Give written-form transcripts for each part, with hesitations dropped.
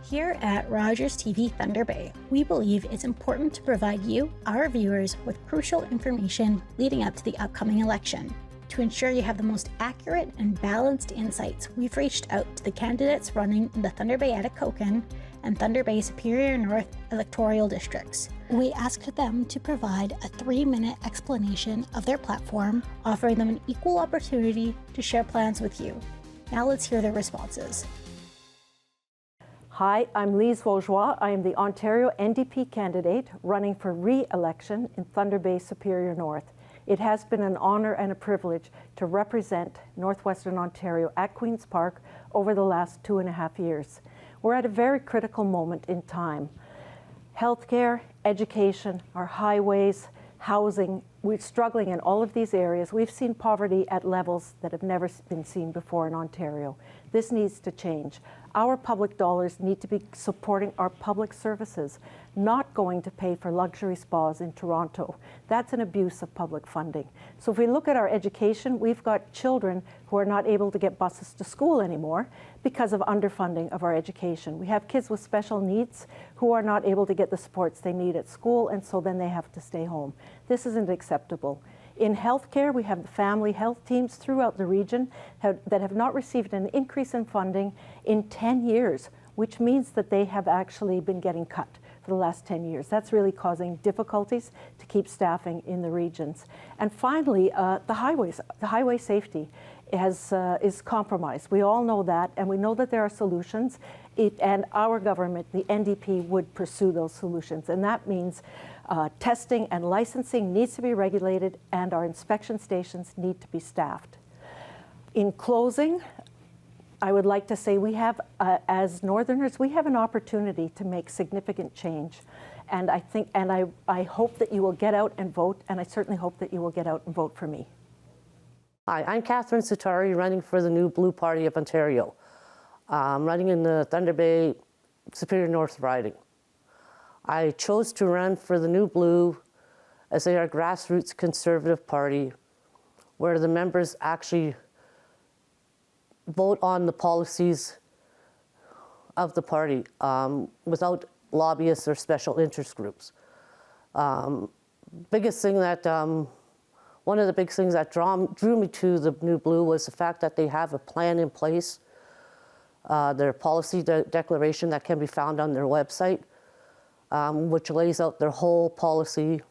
Here at Rogers TV Thunder Bay, we believe it's important to provide you, our viewers, with crucial information leading up to the upcoming election. To ensure you have the most accurate and balanced insights, we've reached out to the candidates running in the Thunder Bay Atikokan and Thunder Bay Superior North electoral districts. We asked them to provide a 3-minute explanation of their platform, offering them an equal opportunity to share plans with you. Now let's hear their responses. Hi, I'm Lise Vaugeois. I am the Ontario NDP candidate running for re-election in Thunder Bay Superior North. It has been an honour and a privilege to represent Northwestern Ontario at Queen's Park over the last 2.5 years. We're at a very critical moment in time. Healthcare, education, our highways, housing, we're struggling in all of these areas. We've seen poverty at levels that have never been seen before in Ontario. This needs to change. Our public dollars need to be supporting our public services, not going to pay for luxury spas in Toronto. That's an abuse of public funding. So if we look at our education, we've got children who are not able to get buses to school anymore because of underfunding of our education. We have kids with special needs who are not able to get the supports they need at school, and so then they have to stay home. This isn't acceptable. In healthcare, we have the family health teams throughout the region that have not received an increase in funding in 10 years, which means that they have actually been getting cut for the last 10 years. That's really causing difficulties to keep staffing in the regions. And finally, the highways. The highway safety is compromised. We all know that, and we know that there are solutions, and our government, the NDP, would pursue those solutions. And that means testing and licensing needs to be regulated, and our inspection stations need to be staffed. In closing, I would like to say we have, as Northerners, we have an opportunity to make significant change. And I hope that you will get out and vote, and I certainly hope that you will get out and vote for me. Hi, I'm Catherine Sutari, running for the New Blue Party of Ontario. I'm running in the Thunder Bay Superior North riding. I chose to run for the New Blue as they are a grassroots conservative party where the members actually vote on the policies of the party without lobbyists or special interest groups. Biggest thing that one of the big things that drew me to the New Blue was the fact that they have a plan in place, their policy declaration that can be found on their website, which lays out their whole policy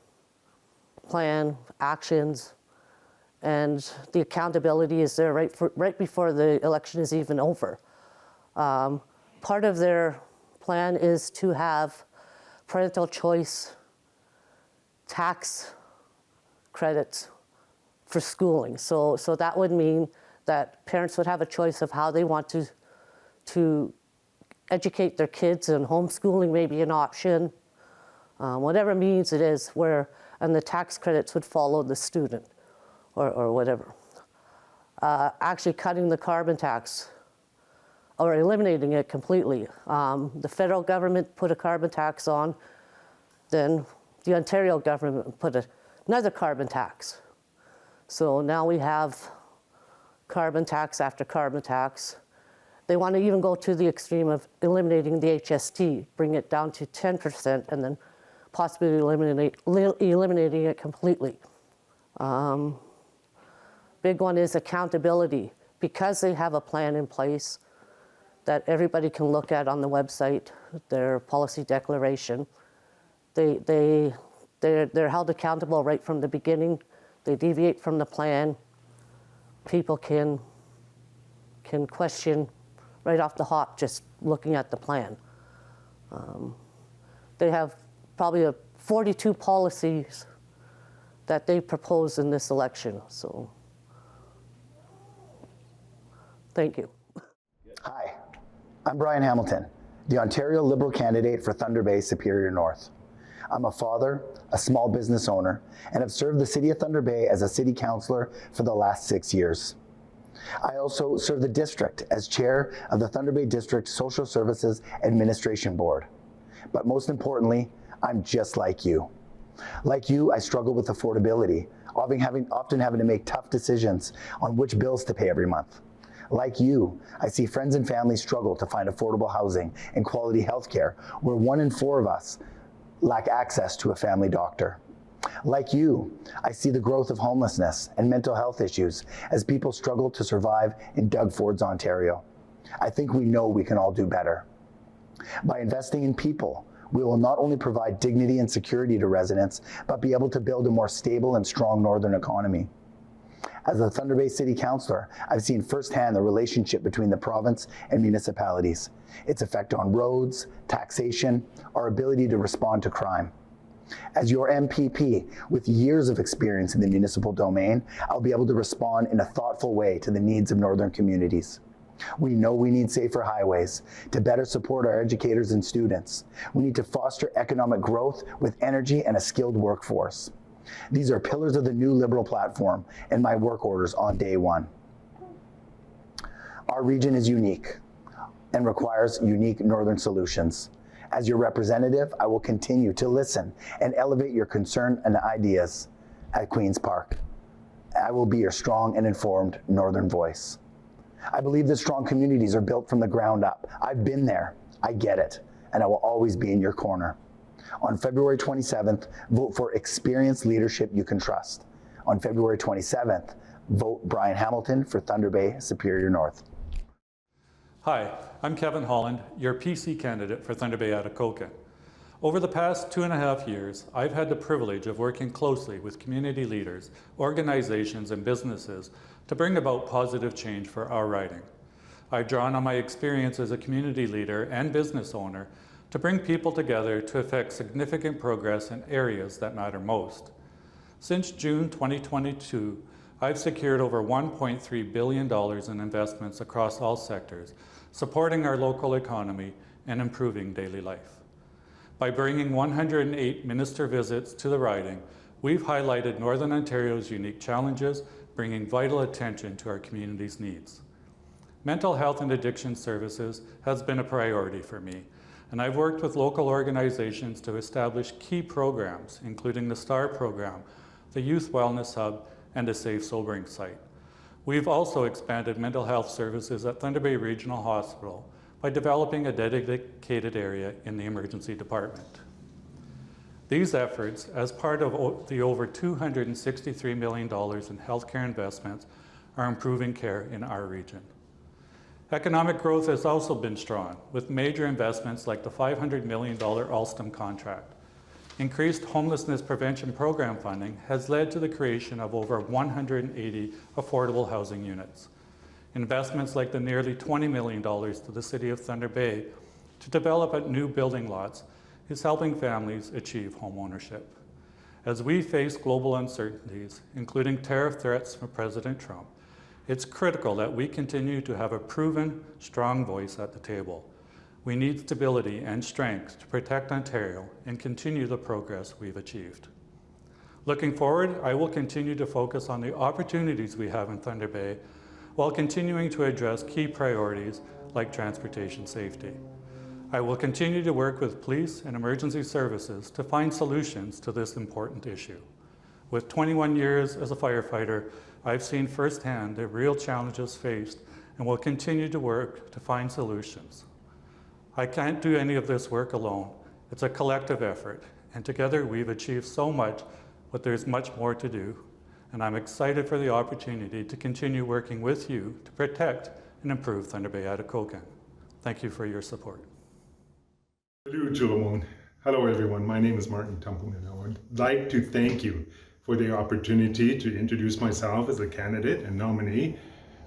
plan, actions, and the accountability is there right before the election is even over. Part of their plan is to have parental choice tax credits for schooling. So that would mean that parents would have a choice of how they want to educate their kids, and homeschooling may be an option, whatever means it is, and the tax credits would follow the student or whatever. Actually cutting the carbon tax or eliminating it completely. The federal government put a carbon tax on, then the Ontario government put another carbon tax. So now we have carbon tax after carbon tax. They want to even go to the extreme of eliminating the HST, bring it down to 10%, and then possibly eliminating it completely. Big one is accountability. Because they have a plan in place that everybody can look at on the website, their policy declaration, they're held accountable right from the beginning. They deviate from the plan. People can question right off the hop just looking at the plan. They have probably 42 policies that they propose in this election. So, thank you. Hi, I'm Brian Hamilton, the Ontario Liberal candidate for Thunder Bay Superior North. I'm a father, a small business owner, and have served the City of Thunder Bay as a city councillor for the last 6 years. I also serve the district as chair of the Thunder Bay District Social Services Administration Board. But most importantly, I'm just like you. Like you, I struggle with affordability, often having to make tough decisions on which bills to pay every month. Like you, I see friends and families struggle to find affordable housing and quality health care, where 1 in 4 of us lack access to a family doctor. Like you, I see the growth of homelessness and mental health issues as people struggle to survive in Doug Ford's Ontario. I think we know we can all do better. By investing in people, we will not only provide dignity and security to residents, but be able to build a more stable and strong northern economy. As a Thunder Bay City Councillor, I've seen firsthand the relationship between the province and municipalities, its effect on roads, taxation, our ability to respond to crime. As your MPP, with years of experience in the municipal domain, I'll be able to respond in a thoughtful way to the needs of northern communities. We know we need safer highways to better support our educators and students. We need to foster economic growth with energy and a skilled workforce. These are pillars of the new Liberal platform and my work orders on day one. Our region is unique and requires unique northern solutions. As your representative, I will continue to listen and elevate your concern and ideas at Queen's Park. I will be your strong and informed northern voice. I believe that strong communities are built from the ground up. I've been there, I get it, and I will always be in your corner. On February 27th, vote for experienced leadership you can trust. On February 27th, vote Brian Hamilton for Thunder Bay Superior North. Hi, I'm Kevin Holland, your PC candidate for Thunder Bay Atikokan. Over the past 2.5 years, I've had the privilege of working closely with community leaders, organizations, and businesses to bring about positive change for our riding. I've drawn on my experience as a community leader and business owner to bring people together to effect significant progress in areas that matter most. Since June 2022, I've secured over $1.3 billion in investments across all sectors, supporting our local economy and improving daily life. By bringing 108 minister visits to the riding, we've highlighted Northern Ontario's unique challenges, bringing vital attention to our community's needs. Mental health and addiction services has been a priority for me, and I've worked with local organizations to establish key programs, including the STAR program, the Youth Wellness Hub, and a Safe Sobering site. We've also expanded mental health services at Thunder Bay Regional Hospital by developing a dedicated area in the emergency department. These efforts, as part of the over $263 million in healthcare investments, are improving care in our region. Economic growth has also been strong, with major investments like the $500 million Alstom contract. Increased homelessness prevention program funding has led to the creation of over 180 affordable housing units. Investments like the nearly $20 million to the City of Thunder Bay to develop new building lots is helping families achieve home ownership. As we face global uncertainties, including tariff threats from President Trump, it's critical that we continue to have a proven, strong voice at the table. We need stability and strength to protect Ontario and continue the progress we've achieved. Looking forward, I will continue to focus on the opportunities we have in Thunder Bay while continuing to address key priorities like transportation safety. I will continue to work with police and emergency services to find solutions to this important issue. With 21 years as a firefighter, I've seen firsthand the real challenges faced and will continue to work to find solutions. I can't do any of this work alone. It's a collective effort, and together we've achieved so much, but there's much more to do. And I'm excited for the opportunity to continue working with you to protect and improve Thunder Bay Atikokan. Thank you for your support. Hello, Julamon. Hello, everyone. My name is Martin Templeman. I would like to thank you for the opportunity to introduce myself as a candidate and nominee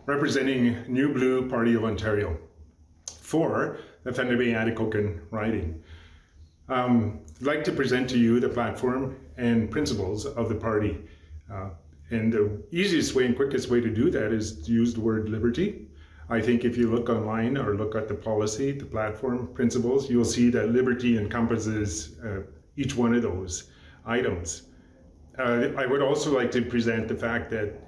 representing New Blue Party of Ontario for the Thunder Bay Atikokan riding. I'd like to present to you the platform and principles of the party. And the easiest way and quickest way to do that is to use the word liberty. I think if you look online or look at the policy, the platform principles, you'll see that liberty encompasses each one of those items. I would also like to present the fact that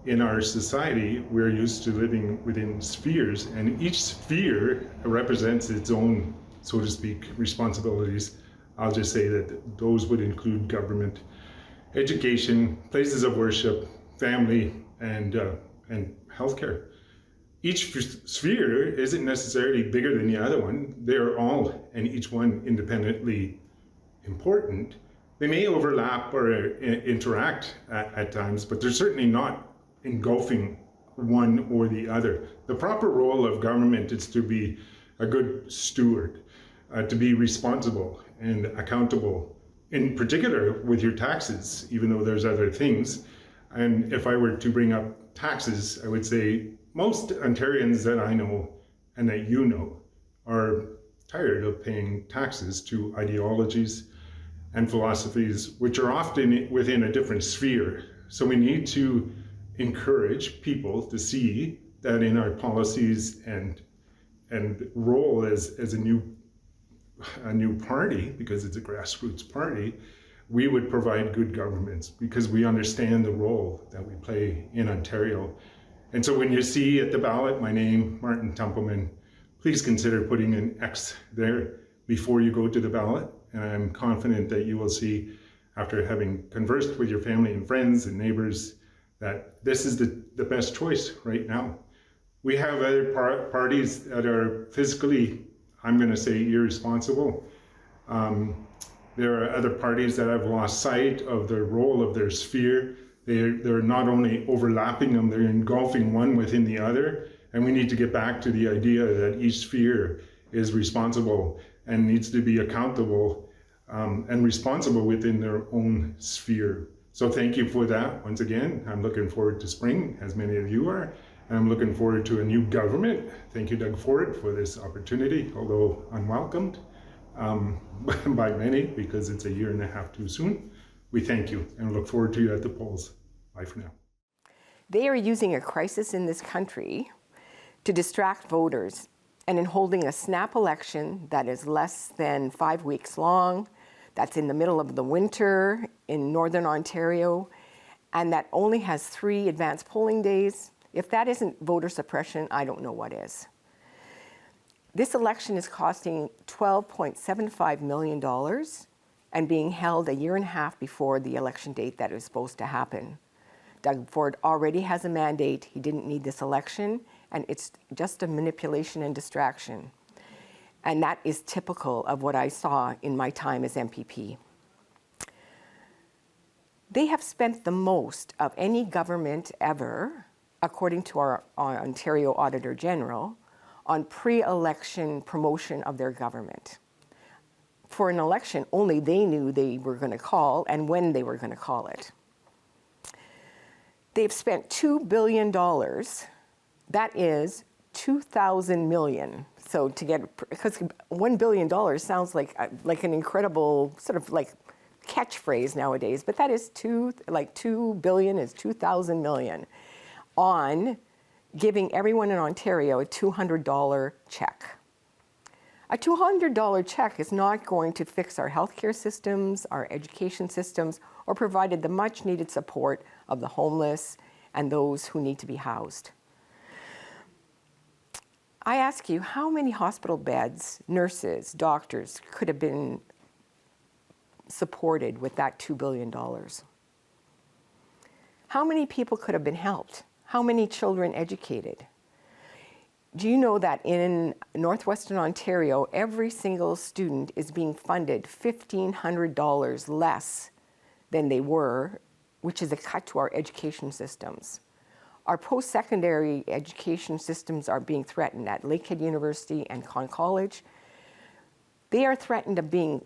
in our society, we're used to living within spheres, and each sphere represents its own, so to speak, responsibilities. I'll just say that those would include government, education, places of worship, family, and healthcare. each sphere isn't necessarily bigger than the other one. They're all, and each one independently important. They may overlap or interact at times, but they're certainly not engulfing one or the other. The proper role of government is to be a good steward, to be responsible and accountable, in particular with your taxes, even though there's other things. And if I were to bring up taxes, I would say most Ontarians that I know and that you know are tired of paying taxes to ideologies and philosophies which are often within a different sphere. So we need to encourage people to see that in our policies and role as a new party, because it's a grassroots party, we would provide good governments because we understand the role that we play in Ontario. And so when you see at the ballot my name, Martin Templeman, please consider putting an X there before you go to the ballot. And I'm confident that you will see, after having conversed with your family and friends and neighbors, that this is the best choice right now. We have other parties that are fiscally, I'm going to say, irresponsible. There are other parties that have lost sight of their role, of their sphere. They're not only overlapping them, they're engulfing one within the other. And we need to get back to the idea that each sphere is responsible and needs to be accountable and responsible within their own sphere. So thank you for that once again. I'm looking forward to spring, as many of you are. And I'm looking forward to a new government. Thank you, Doug Ford, for this opportunity, although unwelcomed by many because it's a year and a half too soon. We thank you and look forward to you at the polls. Bye for now. They are using a crisis in this country to distract voters, and in holding a snap election that is less than 5 weeks long, that's in the middle of the winter in Northern Ontario, and that only has 3 advanced polling days. If that isn't voter suppression, I don't know what is. This election is costing $12.75 million and being held a year and a half before the election date that is supposed to happen. Doug Ford already has a mandate. He didn't need this election, and it's just a manipulation and distraction. And that is typical of what I saw in my time as MPP. They have spent the most of any government ever, according to our Ontario Auditor General, on pre-election promotion of their government. For an election, only they knew they were going to call and when they were going to call it. They've spent $2 billion. That is 2,000 million. So to get, because $1 billion sounds like an incredible sort of like catchphrase nowadays, but that is 2 billion is 2,000 million on giving everyone in Ontario a $200 check. A $200 check is not going to fix our healthcare systems, our education systems, or provide the much needed support of the homeless and those who need to be housed. I ask you, how many hospital beds, nurses, doctors could have been supported with that $2 billion? How many people could have been helped? How many children educated? Do you know that in Northwestern Ontario, every single student is being funded $1,500 less than they were, which is a cut to our education systems? Our post-secondary education systems are being threatened at Lakehead University and Conn College. They are threatened of being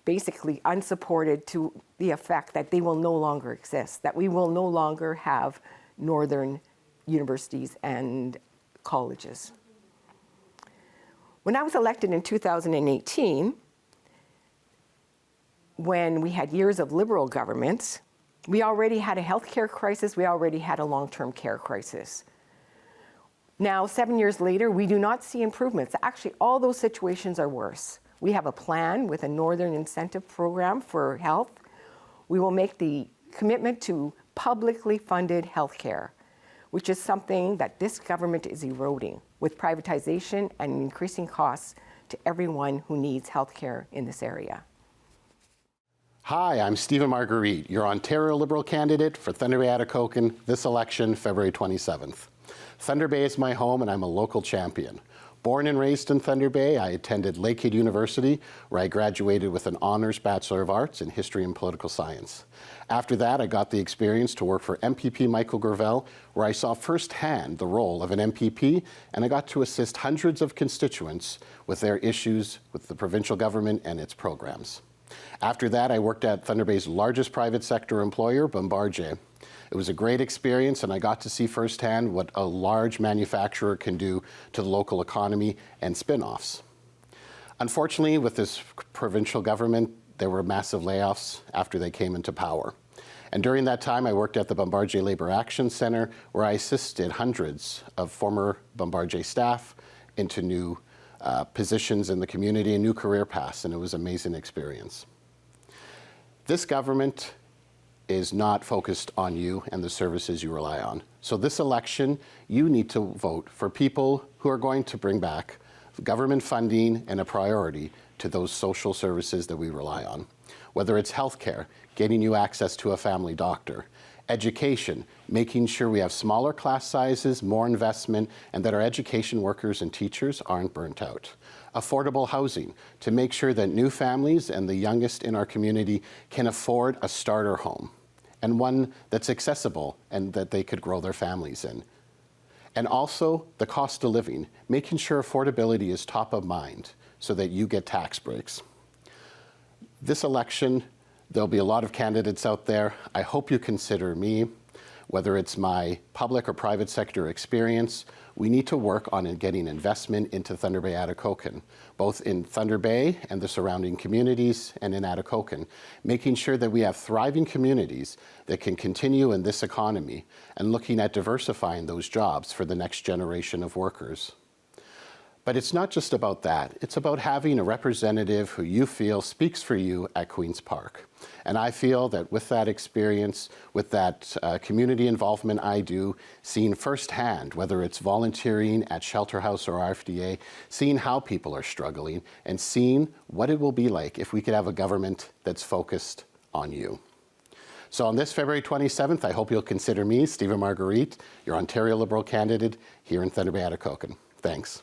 basically unsupported to the effect that they will no longer exist, that we will no longer have northern universities and colleges. When I was elected in 2018, when we had years of Liberal governments, we already had a healthcare crisis, we already had a long-term care crisis. Now, 7 years later, we do not see improvements. Actually, all those situations are worse. We have a plan with a Northern Incentive Program for health. We will make the commitment to publicly funded healthcare, which is something that this government is eroding with privatization and increasing costs to everyone who needs healthcare in this area. Hi, I'm Stephen Marguerite, your Ontario Liberal candidate for Thunder Bay Atikokan this election, February 27th. Thunder Bay is my home and I'm a local champion. Born and raised in Thunder Bay, I attended Lakehead University, where I graduated with an honors Bachelor of Arts in History and Political Science. After that, I got the experience to work for MPP Michael Gravel, where I saw firsthand the role of an MPP, and I got to assist hundreds of constituents with their issues with the provincial government and its programs. After that, I worked at Thunder Bay's largest private sector employer, Bombardier. It was a great experience, and I got to see firsthand what a large manufacturer can do to the local economy and spin-offs. Unfortunately, with this provincial government, there were massive layoffs after they came into power. And during that time, I worked at the Bombardier Labour Action Centre, where I assisted hundreds of former Bombardier staff into new positions in the community and new career paths, and it was an amazing experience. This government is not focused on you and the services you rely on. So this election, you need to vote for people who are going to bring back government funding and a priority to those social services that we rely on. Whether it's healthcare, getting you access to a family doctor, education, making sure we have smaller class sizes, more investment, and that our education workers and teachers aren't burnt out. Affordable housing, to make sure that new families and the youngest in our community can afford a starter home, and one that's accessible and that they could grow their families in. And also the cost of living, making sure affordability is top of mind so that you get tax breaks. This election, there'll be a lot of candidates out there. I hope you consider me. Whether it's my public or private sector experience, we need to work on getting investment into Thunder Bay Atikokan, both in Thunder Bay and the surrounding communities and in Atikokan, making sure that we have thriving communities that can continue in this economy and looking at diversifying those jobs for the next generation of workers. But it's not just about that. It's about having a representative who you feel speaks for you at Queen's Park. And I feel that with that experience, with that community involvement I do, seeing firsthand, whether it's volunteering at Shelter House or RFDA, seeing how people are struggling, and seeing what it will be like if we could have a government that's focused on you. So on this February 27th, I hope you'll consider me, Stephen Marguerite, your Ontario Liberal candidate here in Thunder Bay Atikokan. Thanks.